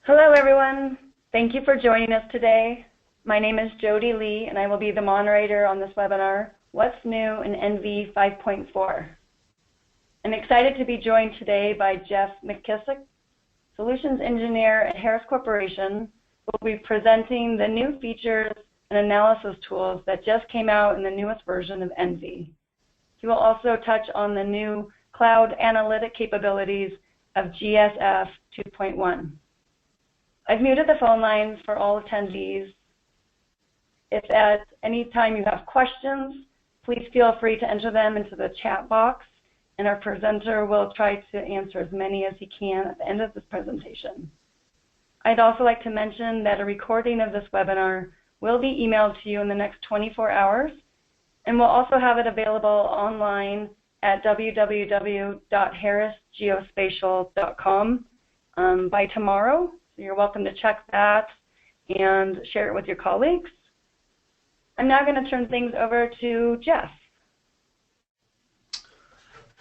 Hello, everyone. Thank you for joining us today. My name is Jody Lee, and I will be the moderator on this webinar, What's New in ENVI 5.4. I'm excited to be joined today by Jeff Mckissic, Solutions Engineer at Harris Corporation, who will be presenting the new features and analysis tools that just came out in the newest version of ENVI. He will also touch on the new cloud analytic capabilities of GSF 2.1. I've muted the phone lines for all attendees. If at any time you have questions, please feel free to enter them into the chat box, and our presenter will try to answer as many as he can at the end of this presentation. I'd also like to mention that a recording of this webinar will be emailed to you in the next 24 hours, and we'll also have it available online at www.harrisgeospatial.com by tomorrow. So you're welcome to check that and share it with your colleagues. I'm now going to turn things over to Jeff.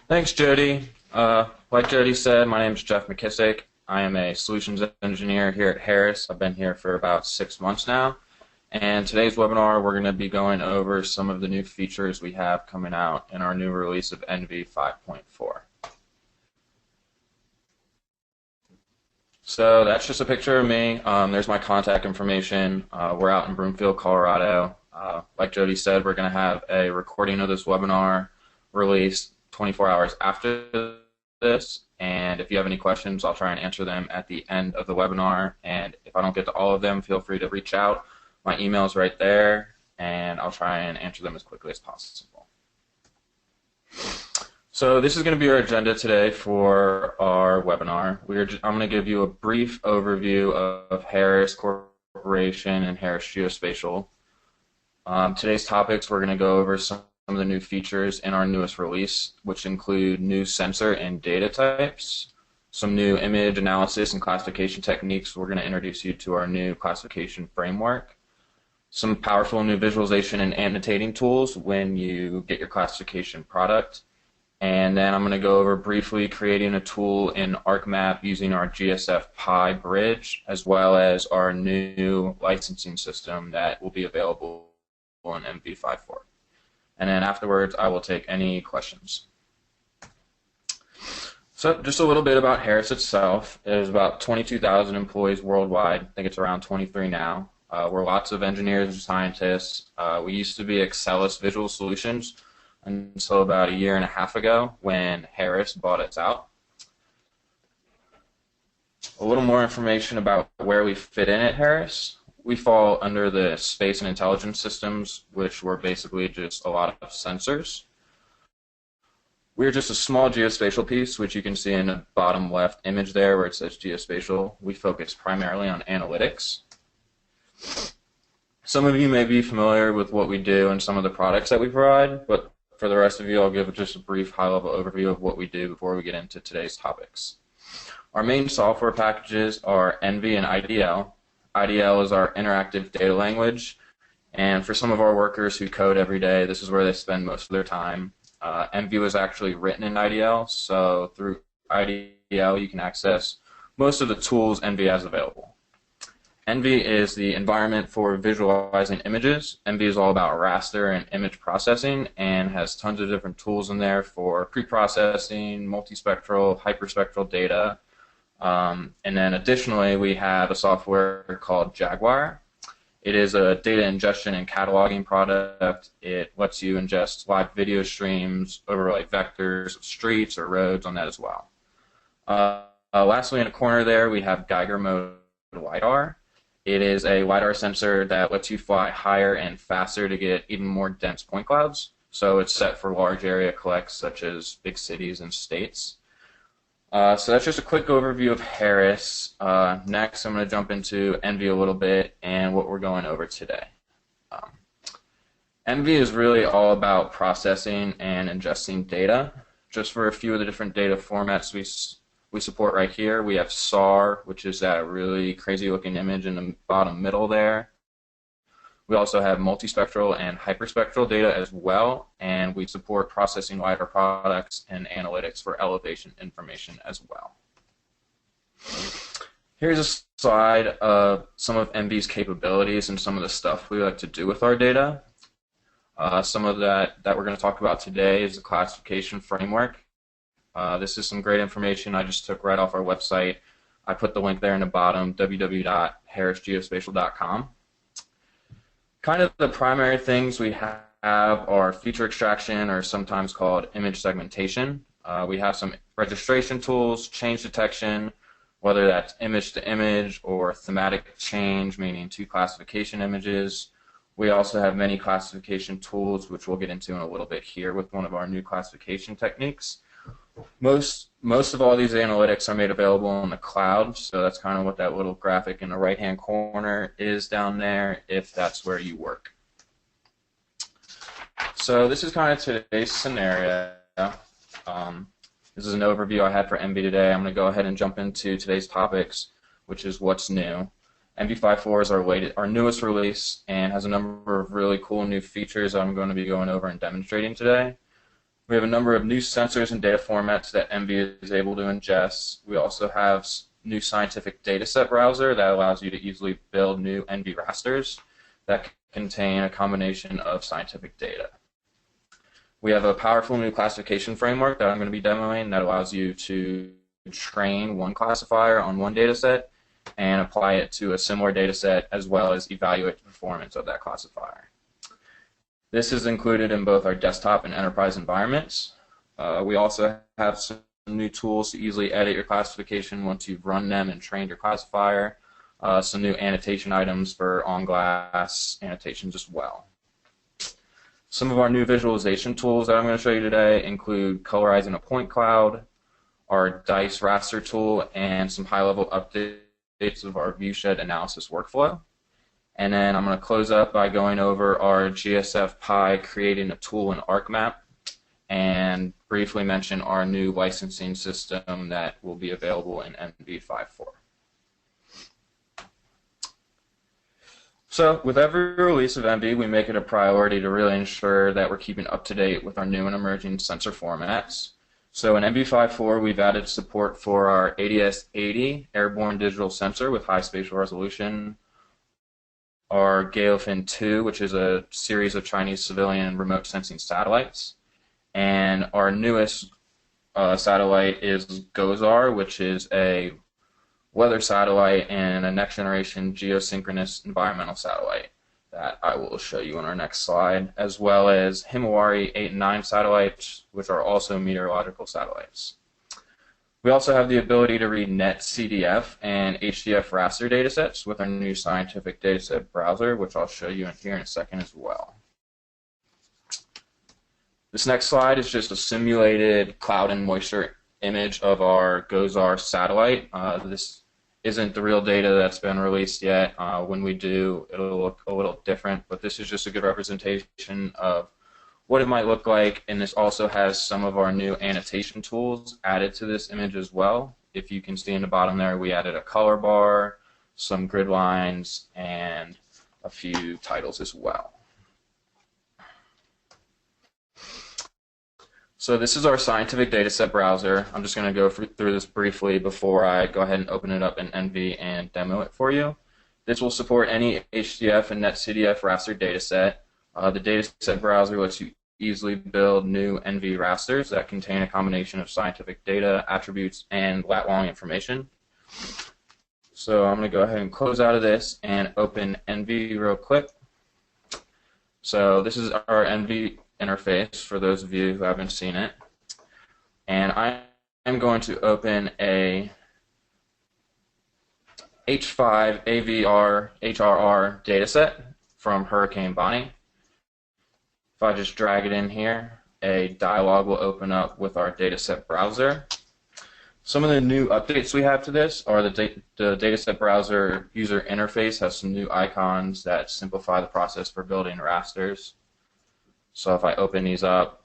Thanks, Jody. Like Jody said, my name is Jeff Mckissic. I am a solutions engineer here at Harris. I've been here for about 6 months now. And today's webinar, we're going to be going over some of the new features we have coming out in our new release of ENVI 5.4. So that's just a picture of me. There's my contact information. We're out in Broomfield, Colorado. Like Jody said, we're going to have a recording of this webinar released 24 hours after this. And if you have any questions, I'll try and answer them at the end of the webinar. And if I don't get to all of them, feel free to reach out. My email's right there, and I'll try and answer them as quickly as possible. So this is going to be our agenda today for our webinar. I'm going to give you a brief overview of Harris Corporation and Harris Geospatial. Today's topics, we're going to go over some of the new features in our newest release, which include new sensor and data types, some new image analysis and classification techniques. We're going to introduce you to our new classification framework, some powerful new visualization and annotating tools when you get your classification product. And then I'm going to go over briefly creating a tool in ArcMap using our GSF Pi bridge, as well as our new licensing system that will be available in ENVI 5.4. And then afterwards, I will take any questions. So just a little bit about Harris itself. There's about 22,000 employees worldwide. I think it's around 23 now. We're lots of engineers and scientists. We used to be Excelis Visual Solutions until about 1.5 years ago when Harris bought us out. A little more information about where we fit in at Harris. We fall under the space and intelligence systems, which were basically just a lot of sensors. We're just a small geospatial piece, which you can see in the bottom left image there where it says geospatial. We focus primarily on analytics. Some of you may be familiar with what we do and some of the products that we provide, but for the rest of you, I'll give just a brief high-level overview of what we do before we get into today's topics. Our main software packages are ENVI and IDL. IDL is our interactive data language, and for some of our workers who code every day, this is where they spend most of their time. ENVI was actually written in IDL, so through IDL you can access most of the tools ENVI has available. ENVI is the environment for visualizing images. ENVI is all about raster and image processing and has tons of different tools in there for pre-processing, multispectral, hyperspectral data. And then additionally, we have a software called Jaguar. It is a data ingestion and cataloging product. It lets you ingest live video streams, overlay vectors of streets or roads on that as well. Lastly, in the corner there, we have Geiger Mode LiDAR. It is a LiDAR sensor that lets you fly higher and faster to get even more dense point clouds. So it's set for large area collects such as big cities and states. So that's just a quick overview of Harris. Next, I'm going to jump into ENVI a little bit and what we're going over today. ENVI is really all about processing and ingesting data. Just for a few of the different data formats we support right here, we have SAR, which is that really crazy looking image in the bottom middle there. We also have multispectral and hyperspectral data as well, and we support processing LiDAR products and analytics for elevation information as well. Here's a slide of some of ENVI's capabilities and some of the stuff we like to do with our data. Some of that we're going to talk about today is the classification framework. This is some great information I just took right off our website. I put the link there in the bottom, www.harrisgeospatial.com. Kind of the primary things we have are feature extraction, or sometimes called image segmentation. We have some registration tools, change detection, whether that's image to image or thematic change, meaning two classification images. We also have many classification tools, which we'll get into in a little bit here with one of our new classification techniques. Most of all these analytics are made available in the cloud, so that's kind of what that little graphic in the right-hand corner is down there, if that's where you work. So this is kind of today's scenario. This is an overview I had for ENVI today. I'm going to go ahead and jump into today's topics, which is what's new. ENVI 5.4 is our newest release and has a number of really cool new features that I'm going to be going over and demonstrating today. We have a number of new sensors and data formats that ENVI is able to ingest. We also have new scientific dataset browser that allows you to easily build new ENVI rasters that contain a combination of scientific data. We have a powerful new classification framework that I'm going to be demoing that allows you to train one classifier on one dataset and apply it to a similar dataset, as well as evaluate the performance of that classifier. This is included in both our desktop and enterprise environments. We also have some new tools to easily edit your classification once you've run them and trained your classifier. Some new annotation items for on-glass annotations as well. Some of our new visualization tools that I'm going to show you today include Colorizing a point cloud, our DICE raster tool, and some high-level updates of our viewshed analysis workflow. And then I'm going to close up by going over our GSF Pi creating a tool in ArcMap, and briefly mention our new licensing system that will be available in ENVI 5.4. So with every release of ENVI, we make it a priority to really ensure that we're keeping up to date with our new and emerging sensor formats. So in ENVI 5.4, we've added support for our ADS-80 airborne digital sensor with high spatial resolution, our Gaofin 2, which is a series of Chinese civilian remote sensing satellites, and our newest satellite is GOES-R, which is a weather satellite and a next-generation geosynchronous environmental satellite that I will show you on our next slide, as well as Himawari 8 and 9 satellites, which are also meteorological satellites. We also have the ability to read net CDF and HDF raster datasets with our new scientific dataset browser, which I'll show you in here in a second as well. This next slide is just a simulated cloud and moisture image of our GOES-R satellite. This isn't the real data that's been released yet. When we do, it'll look a little different, but this is just a good representation of what it might look like, and this also has some of our new annotation tools added to this image as well. If you can see in the bottom there, we added a color bar, some grid lines, and a few titles as well. So this is our scientific dataset browser. I'm just going to go through this briefly before I go ahead and open it up in ENVI and demo it for you. This will support any HDF and NetCDF raster dataset. The dataset browser lets you easily build new ENVI rasters that contain a combination of scientific data, attributes, and lat-long information. So I'm going to go ahead and close out of this and open ENVI real quick. So this is our ENVI interface for those of you who haven't seen it. And I am going to open a H5 AVR HRR dataset from Hurricane Bonnie. If I just drag it in here, a dialog will open up with our dataset browser. Some of the new updates we have to this are the dataset browser user interface has some new icons that simplify the process for building rasters. So if I open these up,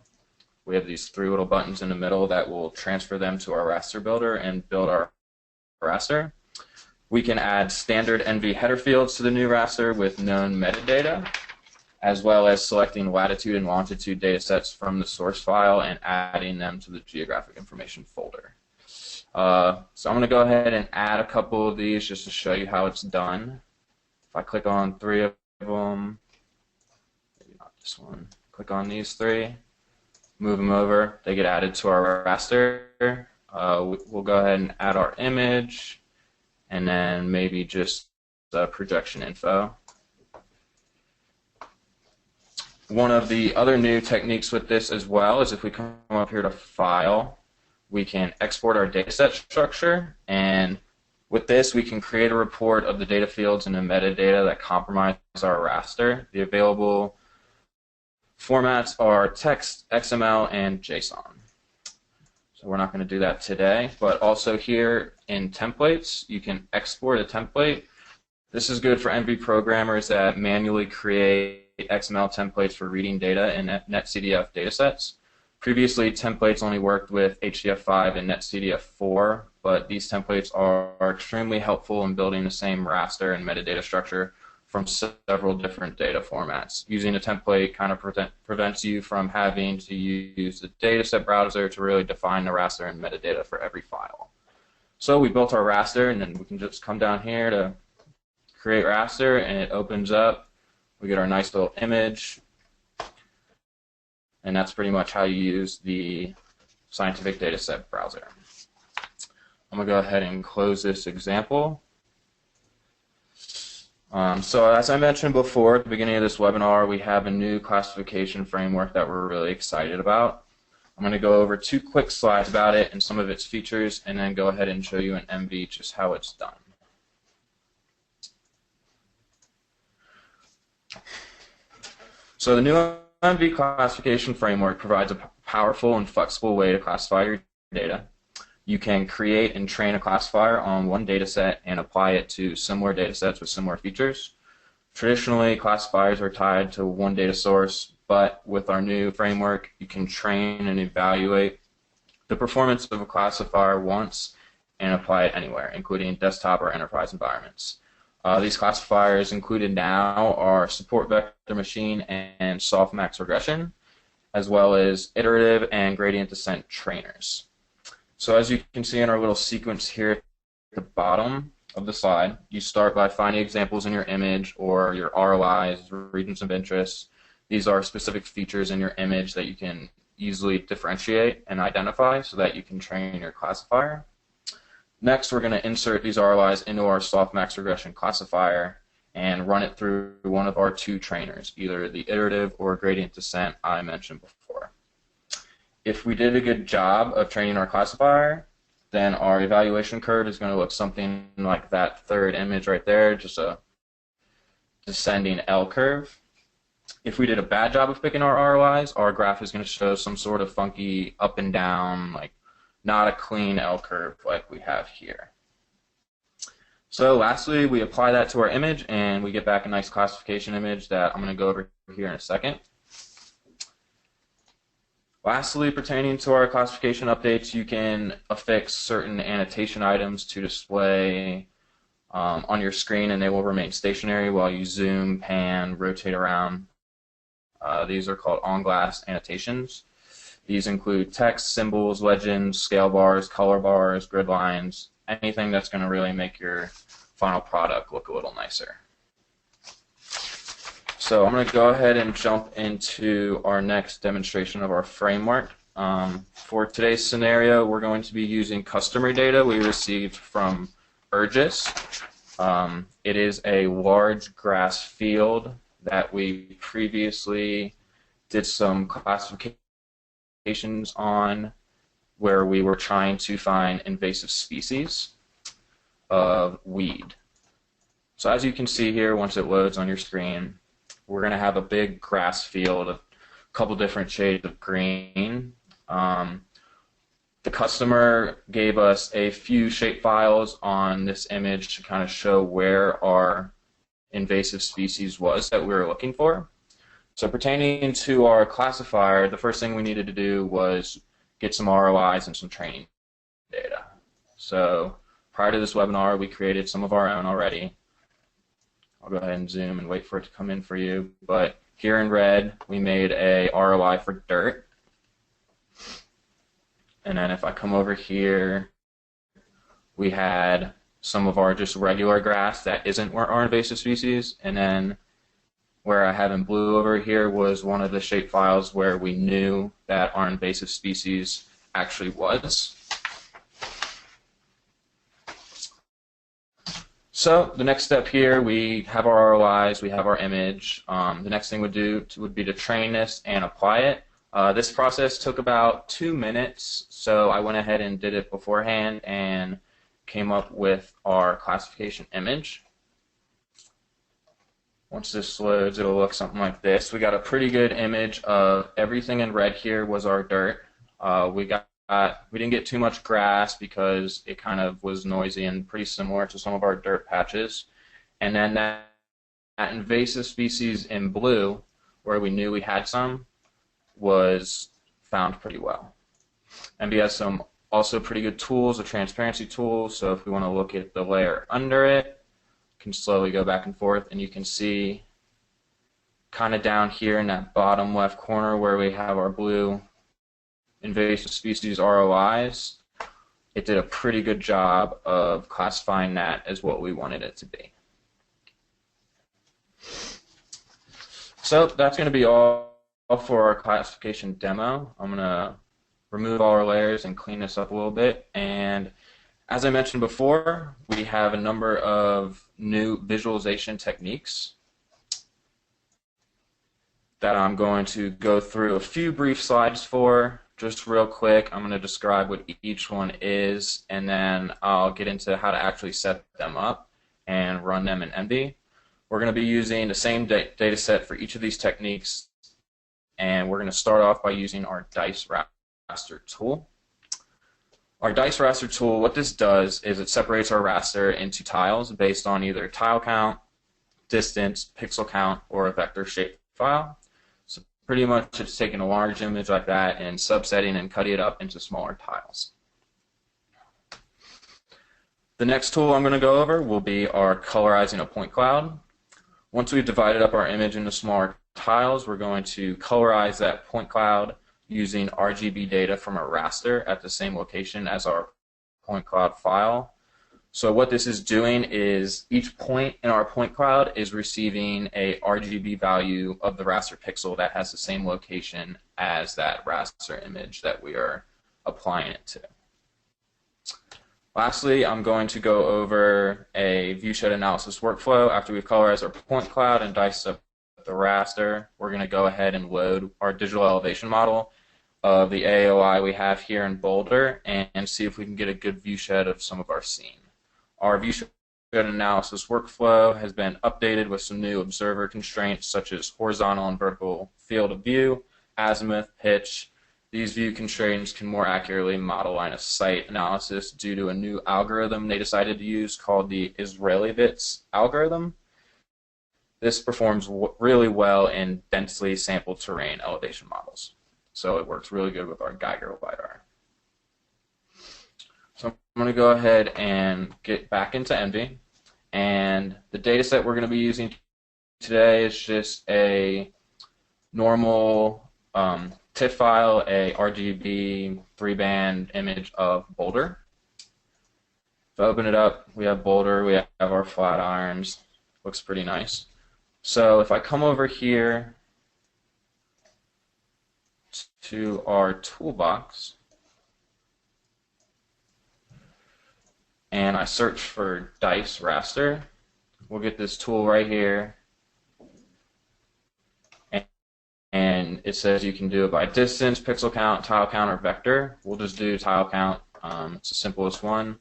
we have these three little buttons in the middle that will transfer them to our raster builder and build our raster. We can add standard ENVI header fields to the new raster with known metadata, as well as selecting latitude and longitude datasets from the source file and adding them to the geographic information folder. So I'm going to go ahead and add a couple of these just to show you how it's done. If I click on 3 of them, maybe not this one, click on these 3, move them over, they get added to our raster. We'll go ahead and add our image, and then maybe just projection info. One of the other new techniques with this as well is if we come up here to File, we can export our dataset structure, and with this we can create a report of the data fields and the metadata that compromise our raster. The available formats are text, XML, and JSON. So we're not going to do that today, but also here in templates, you can export a template. This is good for ENVI programmers that manually create XML templates for reading data in NetCDF datasets. Previously, templates only worked with HDF5 and NetCDF4, but these templates are extremely helpful in building the same raster and metadata structure from several different data formats. Using a template kind of prevents you from having to use the dataset browser to really define the raster and metadata for every file. So we built our raster, and then we can just come down here to create raster, and it opens up. We get our nice little image, and that's pretty much how you use the scientific dataset browser. I'm going to go ahead and close this example. So as I mentioned before at the beginning of this webinar, we have a new classification framework that we're really excited about. I'm going to go over 2 quick slides about it and some of its features, and then go ahead and show you in ENVI just how it's done. So the new ENVI classification framework provides a powerful and flexible way to classify your data. You can create and train a classifier on one data set and apply it to similar data sets with similar features. Traditionally, classifiers are tied to one data source, but with our new framework, you can train and evaluate the performance of a classifier once and apply it anywhere, including desktop or enterprise environments. These classifiers included now are support vector machine and softmax regression, as well as iterative and gradient descent trainers. So as you can see in our little sequence here at the bottom of the slide, you start by finding examples in your image or your ROIs, regions of interest. These are specific features in your image that you can easily differentiate and identify so that you can train your classifier. Next, we're going to insert these ROIs into our softmax regression classifier and run it through one of our 2 trainers, either the iterative or gradient descent I mentioned before. If we did a good job of training our classifier, then our evaluation curve is going to look something like that 3rd image right there, just a descending L curve. If we did a bad job of picking our ROIs, our graph is going to show some sort of funky up and down, like not a clean L curve like we have here. So lastly, we apply that to our image, and we get back a nice classification image that I'm going to go over here in a second. Lastly, pertaining to our classification updates, you can affix certain annotation items to display on your screen, and they will remain stationary while you zoom, pan, rotate around. These are called on-glass annotations. These include text, symbols, legends, scale bars, color bars, grid lines, anything that's going to really make your final product look a little nicer. So I'm going to go ahead and jump into our next demonstration of our framework. For today's scenario, we're going to be using customer data we received from Urgis. It is a large grass field that we previously did some classifications on, where we were trying to find invasive species of weed. So as you can see here, once it loads on your screen, we're going to have a big grass field of a couple different shades of green. The customer gave us a few shapefiles on this image to kind of show where our invasive species was that we were looking for. So pertaining to our classifier, the first thing we needed to do was get some ROIs and some training data. So prior to this webinar, we created some of our own already. I'll go ahead and zoom and wait for it to come in for you. But here in red, we made a ROI for dirt. And then if I come over here we had some of our just regular grass that isn't our invasive species, and then where I have in blue over here was one of the shape files where we knew that our invasive species actually was. So the next step here, we have our ROIs, we have our image. The next thing would be to train this and apply it. This process took about 2 minutes, so I went ahead and did it beforehand and came up with our classification image. Once this loads, it'll look something like this. We got a pretty good image of everything in red here was our dirt. We didn't get too much grass because it kind of was noisy and pretty similar to some of our dirt patches. And then that invasive species in blue, where we knew we had some, was found pretty well. ENVI has some also pretty good tools, the transparency tools, so if we want to look at the layer under it, can slowly go back and forth, and you can see kind of down here in that bottom left corner where we have our blue invasive species ROIs, it did a pretty good job of classifying that as what we wanted it to be. So that's going to be all for our classification demo. I'm going to remove all our layers and clean this up a little bit, and as I mentioned before, we have a number of new visualization techniques that I'm going to go through a few brief slides for, just real quick. I'm going to describe what each one is, and then I'll get into how to actually set them up and run them in ENVI. We're going to be using the same data set for each of these techniques, and we're going to start off by using our dice raster tool. Our dice raster tool, what this does is it separates our raster into tiles based on either tile count, distance, pixel count, or a vector shape file. So pretty much it's taking a large image like that and subsetting and cutting it up into smaller tiles. The next tool I'm going to go over will be our colorizing a point cloud. Once we've divided up our image into smaller tiles, we're going to colorize that point cloud using RGB data from a raster at the same location as our point cloud file. So what this is doing is each point in our point cloud is receiving a RGB value of the raster pixel that has the same location as that raster image that we are applying it to. Lastly, I'm going to go over a viewshed analysis workflow. After we've colorized our point cloud and diced up the raster, we're going to go ahead and load our digital elevation model of the AOI we have here in Boulder and see if we can get a good viewshed of some of our scene. Our viewshed analysis workflow has been updated with some new observer constraints such as horizontal and vertical field of view, azimuth, pitch. These view constraints can more accurately model line of sight analysis due to a new algorithm they decided to use called the Israelevitz algorithm. This performs really well in densely sampled terrain elevation models. So it works really good with our Geiger LiDAR. So I'm going to go ahead and get back into ENVI. And the data set we're going to be using today is just a normal TIFF file, a RGB 3-band image of Boulder. If I open it up, we have Boulder, we have our flat irons. Looks pretty nice. So if I come over here to our toolbox and I search for dice raster, we'll get this tool right here, and it says you can do it by distance, pixel count, tile count, or vector. We'll just do tile count. It's the simplest one.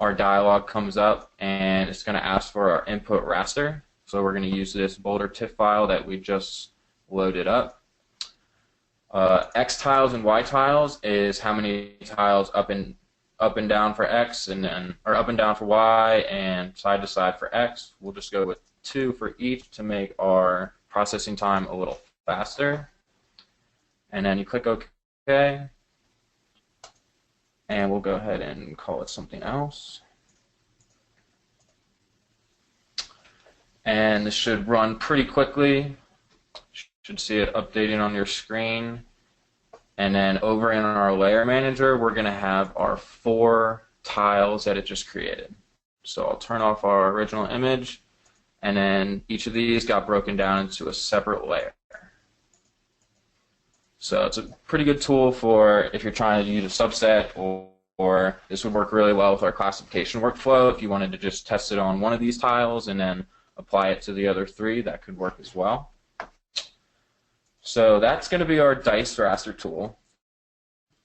Our dialog comes up and it's going to ask for our input raster, so we're going to use this Boulder TIFF file that we just loaded up. X tiles and Y tiles is how many tiles up and down for X, and then or up and down for Y, and side to side for X. We'll just go with 2 for each to make our processing time a little faster. And then you click OK, and we'll go ahead and call it something else. And this should run pretty quickly. Should see it updating on your screen. And then over in our layer manager, we're going to have our 4 tiles that it just created. So I'll turn off our original image, and then each of these got broken down into a separate layer. So it's a pretty good tool for if you're trying to use a subset, or this would work really well with our classification workflow. If you wanted to just test it on one of these tiles and then apply it to the other three, that could work as well. So that's going to be our dice raster tool.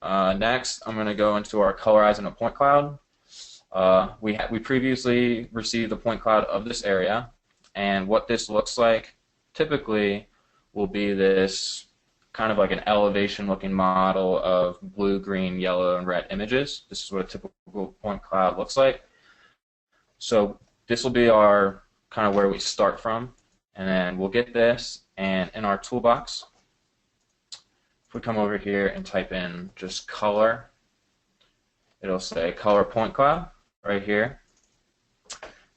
Next, I'm going to go into our Colorizing a point cloud. We previously received a point cloud of this area, and what this looks like typically will be this kind of like an elevation looking model of blue, green, yellow, and red images. This is what a typical point cloud looks like. So this will be our kind of where we start from, and then we'll get this, and in our toolbox, if we come over here and type in just color, it'll say color point cloud right here.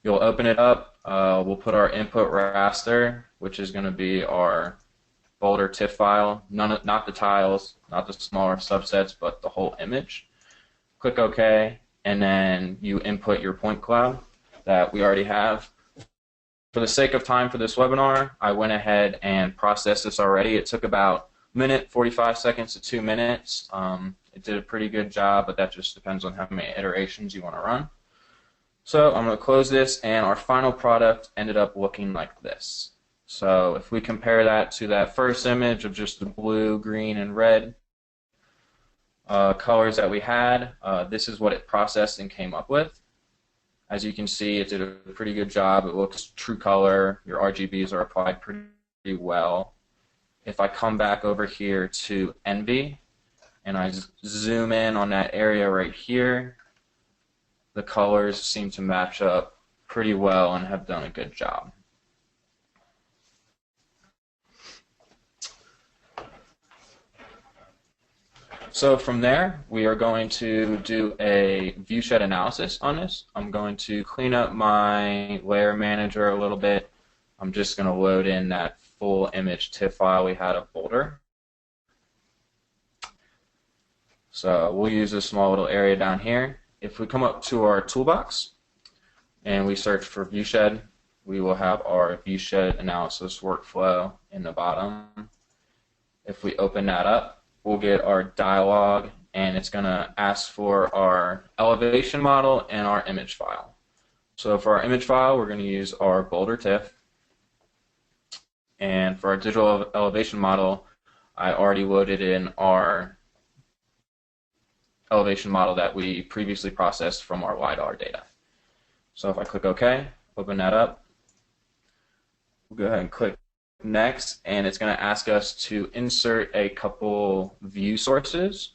You'll open it up. We'll put our input raster, which is going to be our folder TIFF file, not the tiles, not the smaller subsets, but the whole image. Click OK, and then you input your point cloud that we already have. For the sake of time for this webinar, I went ahead and processed this already. It took about a minute, 45 seconds to 2 minutes. It did a pretty good job, but that just depends on how many iterations you want to run. So I'm going to close this, and our final product ended up looking like this. So if we compare that to that first image of just the blue, green, and red colors that we had, this is what it processed and came up with. As you can see, it did a pretty good job. It looks true color. Your RGBs are applied pretty well. If I come back over here to ENVI and I zoom in on that area right here, the colors seem to match up pretty well and have done a good job. So from there, we are going to do a viewshed analysis on this. I'm going to clean up my layer manager a little bit. I'm just going to load in that full image TIFF file we had of Boulder. So we'll use this small little area down here. If we come up to our toolbox and we search for viewshed, we will have our viewshed analysis workflow in the bottom. If we open that up, we'll get our dialog, and it's going to ask for our elevation model and our image file. So for our image file, we're going to use our Boulder TIFF. And for our digital elevation model, I already loaded in our elevation model that we previously processed from our LiDAR data. So if I click OK, open that up, we'll go ahead and click Next, and it's going to ask us to insert a couple view sources.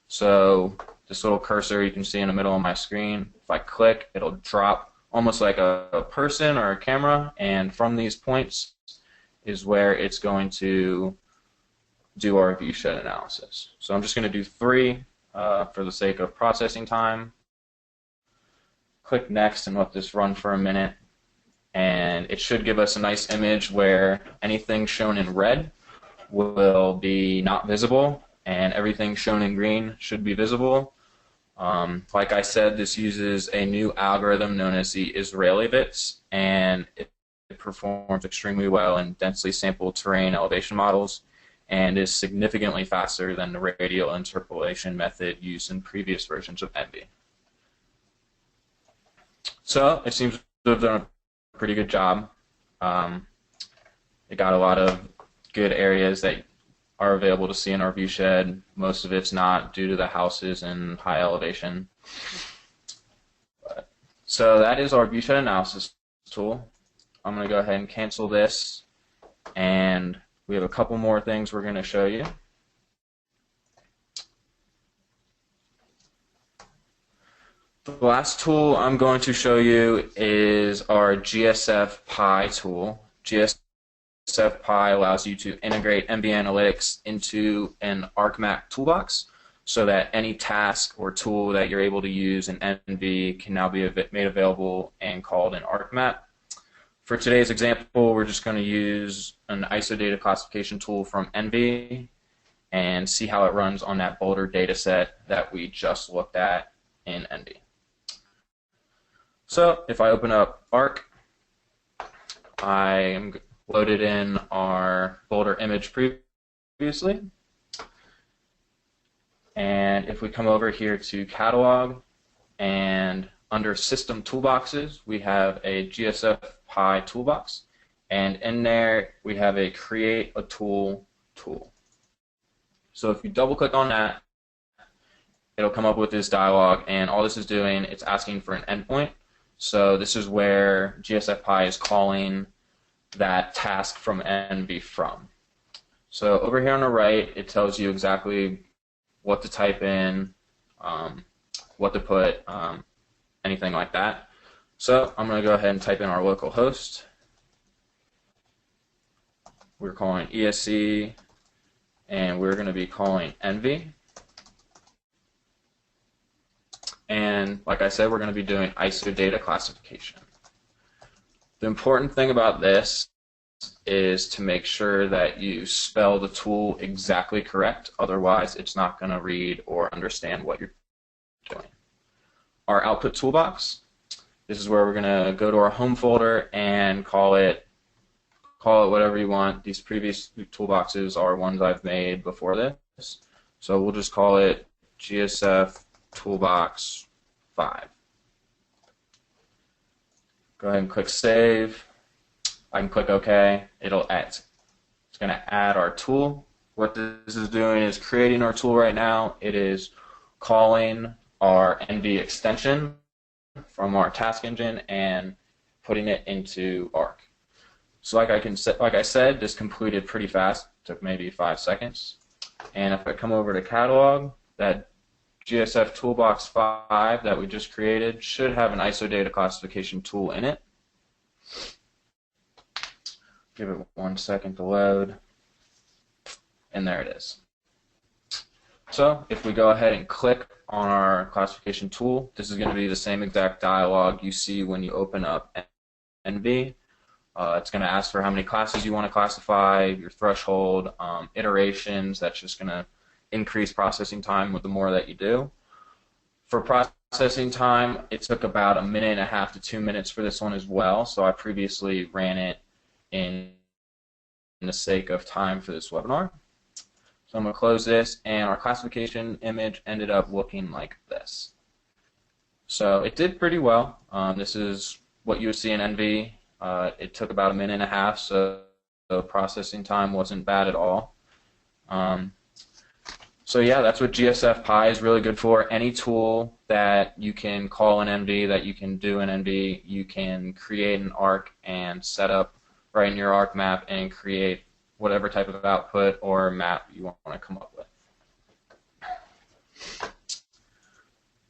So this little cursor you can see in the middle of my screen, if I click, it'll drop almost like a person or a camera, and from these points is where it's going to do our viewshed analysis. So I'm just going to do 3 for the sake of processing time. Click Next and let this run for a minute. And it should give us a nice image where anything shown in red will be not visible, and everything shown in green should be visible. Like I said, this uses a new algorithm known as the Israeli bits, and it performs extremely well in densely sampled terrain elevation models, and is significantly faster than the radial interpolation method used in previous versions of ENVI. So it seems to have done a pretty good job. It got a lot of good areas that are available to see in our viewshed. Most of it's not due to the houses and high elevation. So that is our viewshed analysis tool. I'm going to go ahead and cancel this, and we have a couple more things we're going to show you. The last tool I'm going to show you is our GSF Pi tool. GSF Pi allows you to integrate ENVI analytics into an ArcMap toolbox so that any task or tool that you're able to use in ENVI can now be made available and called in ArcMap. For today's example, we're just going to use an ISO data classification tool from ENVI and see how it runs on that Boulder data set that we just looked at in ENVI. So if I open up Arc, I am loaded in our folder image previously. And if we come over here to Catalog, and under System Toolboxes, we have a GSF Pi toolbox. And in there, we have a Create a Tool tool. So if you double click on that, it'll come up with this dialog, and all this is doing, it's asking for an endpoint. So this is where GSF Pi is calling that task from ENVI from. So over here on the right, it tells you exactly what to type in, what to put, anything like that. So I'm going to go ahead and type in our local host. We're calling ESC, and we're going to be calling ENVI. And like I said, we're going to be doing ISO data classification. The important thing about this is to make sure that you spell the tool exactly correct. Otherwise, it's not going to read or understand what you're doing. Our output toolbox, this is where we're going to go to our home folder and call it whatever you want. These previous toolboxes are ones I've made before this. So we'll just call it GSF Toolbox 5. Go ahead and click Save. I can click OK. It'll add. It's going to add our tool. What this is doing is creating our tool right now. It is calling our ENVI extension from our task engine and putting it into Arc. So like I said, this completed pretty fast. It took maybe 5 seconds. And if I come over to Catalog, that GSF Toolbox 5 that we just created should have an ISO data classification tool in it. Give it 1 second to load. And there it is. So if we go ahead and click on our classification tool, this is going to be the same exact dialog you see when you open up ENVI. It's going to ask for how many classes you want to classify, your threshold, iterations. That's just going to increase processing time with the more that you do. For processing time, it took about 1.5 to 2 minutes for this one as well. So I previously ran it in the sake of time for this webinar. So I'm going to close this, and our classification image ended up looking like this. So it did pretty well. This is what you would see in ENVI. It took about 1.5 minutes, so the processing time wasn't bad at all. So yeah, that's what GSF Pi is really good for. Any tool that you can call in ENVI, that you can do in ENVI, you can create an arc and set up right in your arc map and create whatever type of output or map you want to come up with.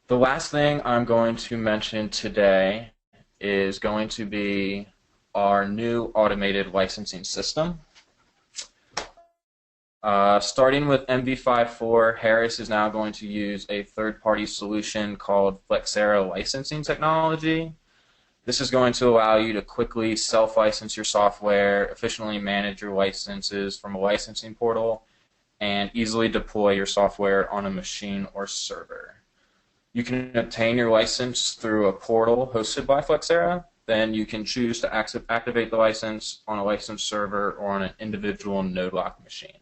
The last thing I'm going to mention today is going to be our new automated licensing system. Starting with ENVI 5.4, Harris is now going to use a third-party solution called Flexera licensing technology. This is going to allow you to quickly self-license your software, efficiently manage your licenses from a licensing portal, and easily deploy your software on a machine or server. You can obtain your license through a portal hosted by Flexera. Then you can choose to activate the license on a licensed server or on an individual node-locked machine.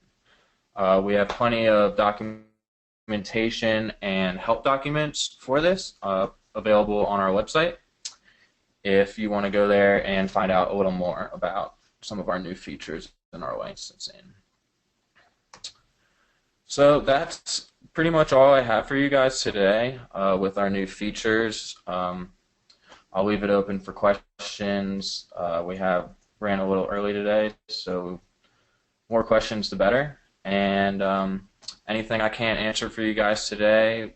We have plenty of documentation and help documents for this available on our website if you want to go there and find out a little more about some of our new features in our licensing. So that's pretty much all I have for you guys today with our new features. I'll leave it open for questions. We ran a little early today, so more questions the better. And anything I can't answer for you guys today,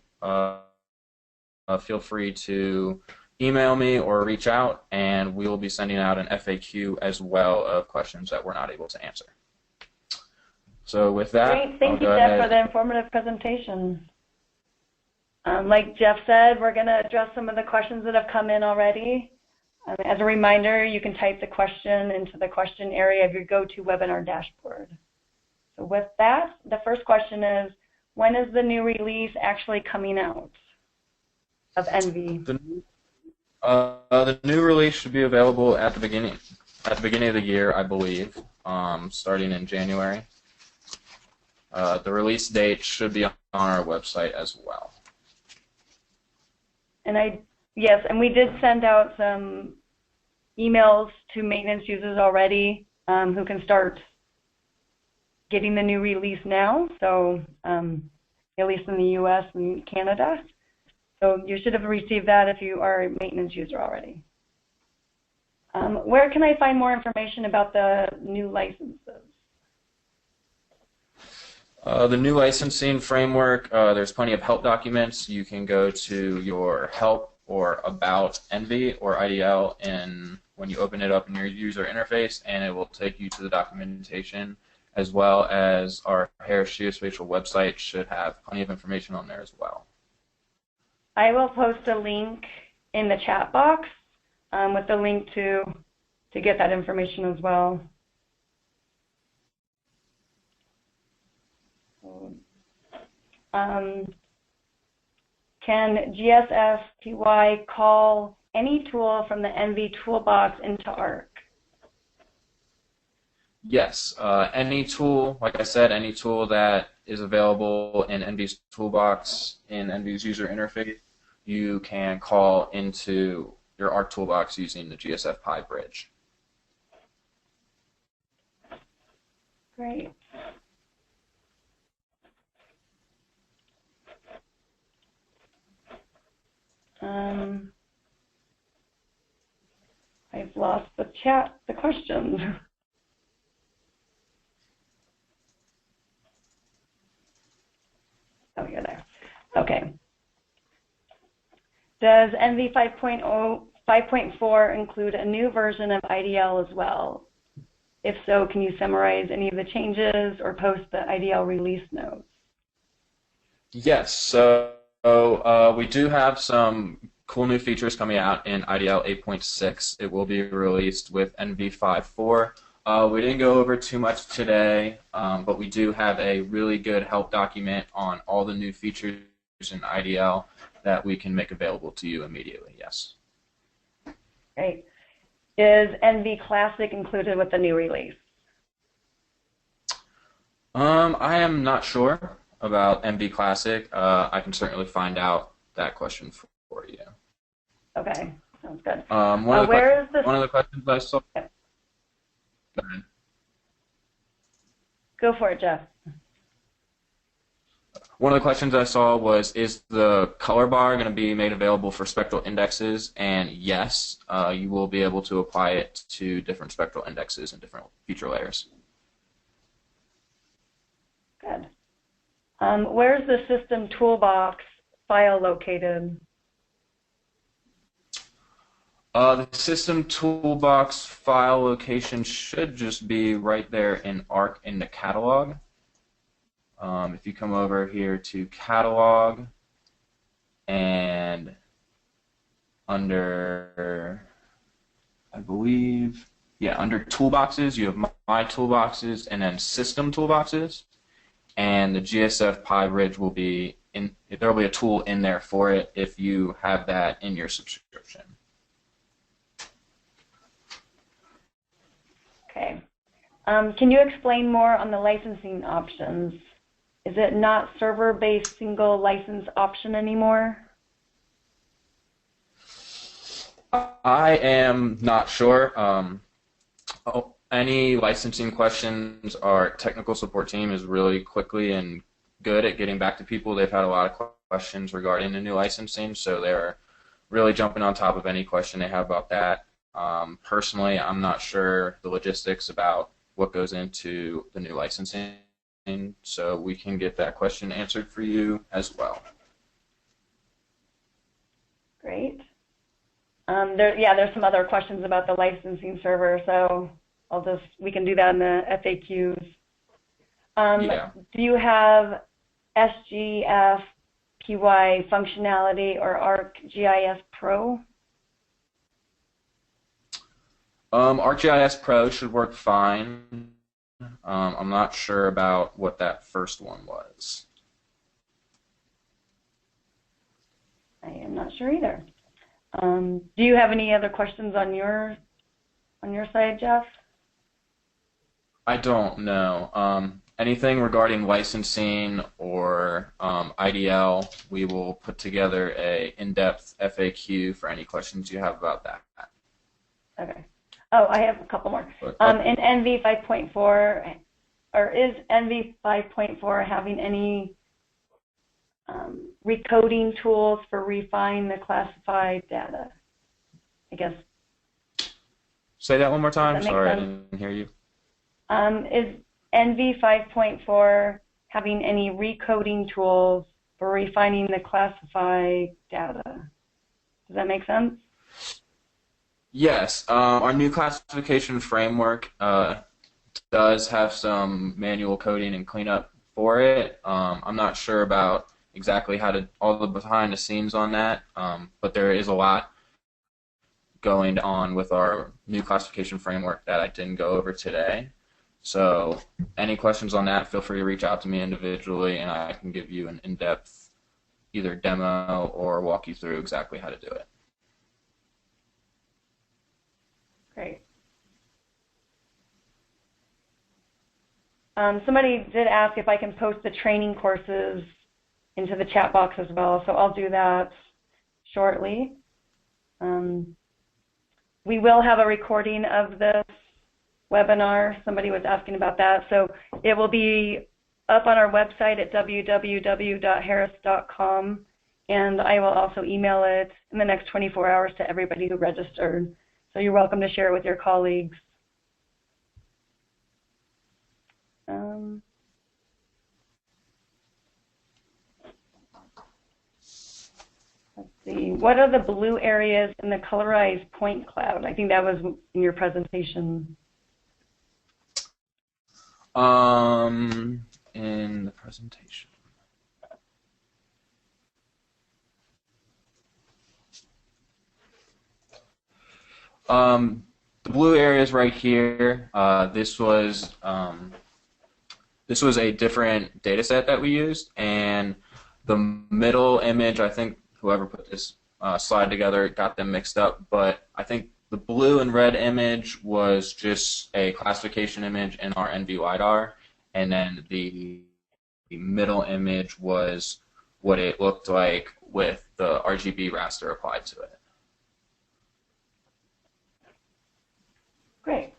feel free to email me or reach out, and we will be sending out an FAQ as well of questions that we're not able to answer. So with that, great. Thank you, Jeff, for the informative presentation. Like Jeff said, we're going to address some of the questions that have come in already. As a reminder, you can type the question into the question area of your GoToWebinar dashboard. So with that, the first question is, when is the new release actually coming out of ENVI? The new release should be available at the beginning of the year, I believe, starting in January. The release date should be on our website as well. And yes, and we did send out some emails to maintenance users already who can start getting the new release now, so at least in the US and Canada. So you should have received that if you are a maintenance user already. Where can I find more information about the new licenses? The new licensing framework, there's plenty of help documents. You can go to your help or about ENVI or IDL and when you open it up in your user interface, and it will take you to the documentation, as well as our Harris Geospatial website should have plenty of information on there as well. I will post a link in the chat box with the link to get that information as well. Can GSFPY call any tool from the ENVI toolbox into ARC? Yes, any tool, like I said, any tool that is available in ENVI's toolbox, in ENVI's user interface, you can call into your ARC toolbox using the GSFPY bridge. Great. I've lost the questions. Oh, you're there. Okay. Does ENVI 5.4 include a new version of IDL as well? If so, can you summarize any of the changes or post the IDL release notes? Yes, so we do have some cool new features coming out in IDL 8.6. It will be released with ENVI 5.4. We didn't go over too much today, but we do have a really good help document on all the new features in IDL that we can make available to you immediately, yes. Great. Is ENVI Classic included with the new release? I am not sure about ENVI Classic. I can certainly find out that question for you. Okay, sounds good. One of the questions I saw. Okay. Go ahead. Go for it, Jeff. One of the questions I saw was, is the color bar going to be made available for spectral indexes? And yes, you will be able to apply it to different spectral indexes and different feature layers. Good. Where's the system toolbox file located? The system toolbox file location should just be right there in ARC in the catalog. If you come over here to catalog and under, I believe, yeah, under toolboxes, you have my toolboxes and then system toolboxes, and the GSF bridge will be in, there will be a tool in there for it if you have that in your subscription. Okay. Can you explain more on the licensing options? Is it not server-based single license option anymore? I am not sure. Any licensing questions, our technical support team is really quickly and good at getting back to people. They've had a lot of questions regarding the new licensing, so they're really jumping on top of any question they have about that. Personally, I'm not sure the logistics about what goes into the new licensing, so we can get that question answered for you as well. Great. There's some other questions about the licensing server, so we can do that in the FAQs. Yeah. Do you have SGF PY functionality or ArcGIS Pro? ArcGIS Pro should work fine. I'm not sure about what that first one was. I am not sure either. Do you have any other questions on your side, Jeff? I don't know. Anything regarding licensing or IDL, we will put together a in-depth FAQ for any questions you have about that. Okay. Oh, I have a couple more. In ENVI 5.4, or is ENVI 5.4 having any recoding tools for refine the classified data? I guess. Say that one more time. Sorry, I didn't hear you. Is ENVI 5.4 having any recoding tools for refining the classified data? Does that make sense? Yes. Our new classification framework does have some manual coding and cleanup for it. I'm not sure about exactly how to all the behind the scenes on that, but there is a lot going on with our new classification framework that I didn't go over today. So any questions on that, feel free to reach out to me individually, and I can give you an in-depth either demo or walk you through exactly how to do it. Great. Somebody did ask if I can post the training courses into the chat box as well, so I'll do that shortly. We will have a recording of this webinar. Somebody was asking about that, so it will be up on our website at www.harris.com, and I will also email it in the next 24 hours to everybody who registered. So you're welcome to share it with your colleagues. Let's see. What are the blue areas in the colorized point cloud? I think that was in your presentation. In the presentation. The blue areas right here. This was a different data set that we used, and the middle image, I think whoever put this slide together got them mixed up, but I think the blue and red image was just a classification image in our ENVI LiDAR, and then the middle image was what it looked like with the RGB raster applied to it. Great.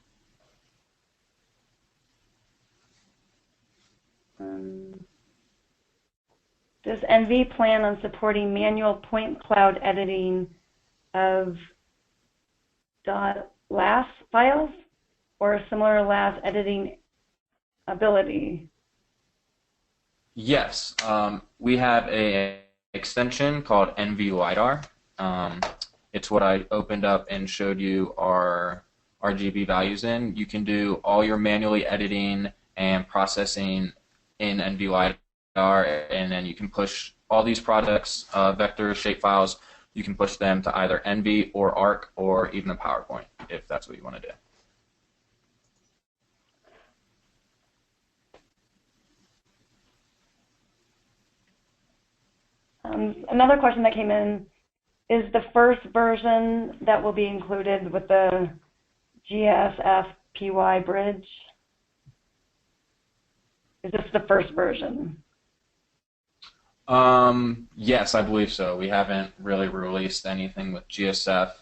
Does ENVI plan on supporting manual point cloud editing of .las files or a similar LAS editing ability? Yes, we have an extension called ENVI LiDAR. It's what I opened up and showed you our RGB values in. You can do all your manually editing and processing in ENVI LiDAR, and then you can push all these products, vector shape files, you can push them to either ENVI or ARC or even a PowerPoint if that's what you want to do. Another question that came in is the first version that will be included with the GSF-PY bridge. Is this the first version? Yes, I believe so. We haven't really released anything with GSF.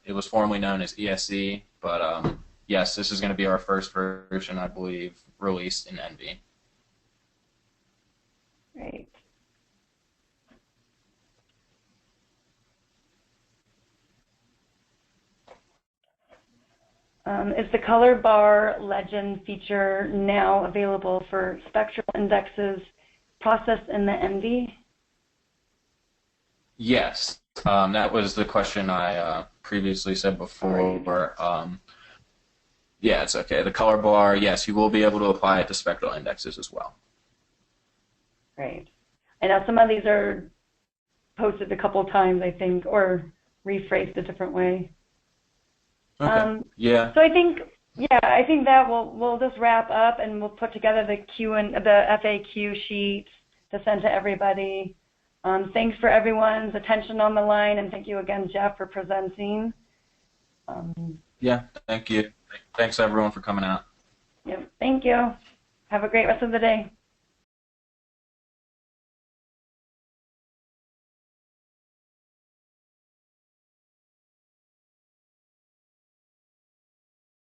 It was formerly known as ESE, but yes, this is going to be our first version, I believe, released in ENVI. Great. Is the color bar legend feature now available for spectral indexes processed in the ENVI? Yes, that was the question I previously said before. Yeah, it's okay. The color bar, yes, you will be able to apply it to spectral indexes as well. Great. I know some of these are posted a couple of times, I think, or rephrased a different way. Okay. Yeah. So I think that we'll just wrap up and we'll put together the FAQ sheet to send to everybody. Thanks for everyone's attention on the line, and thank you again, Jeff, for presenting. Yeah, thank you. Thanks everyone for coming out. Yep, thank you. Have a great rest of the day.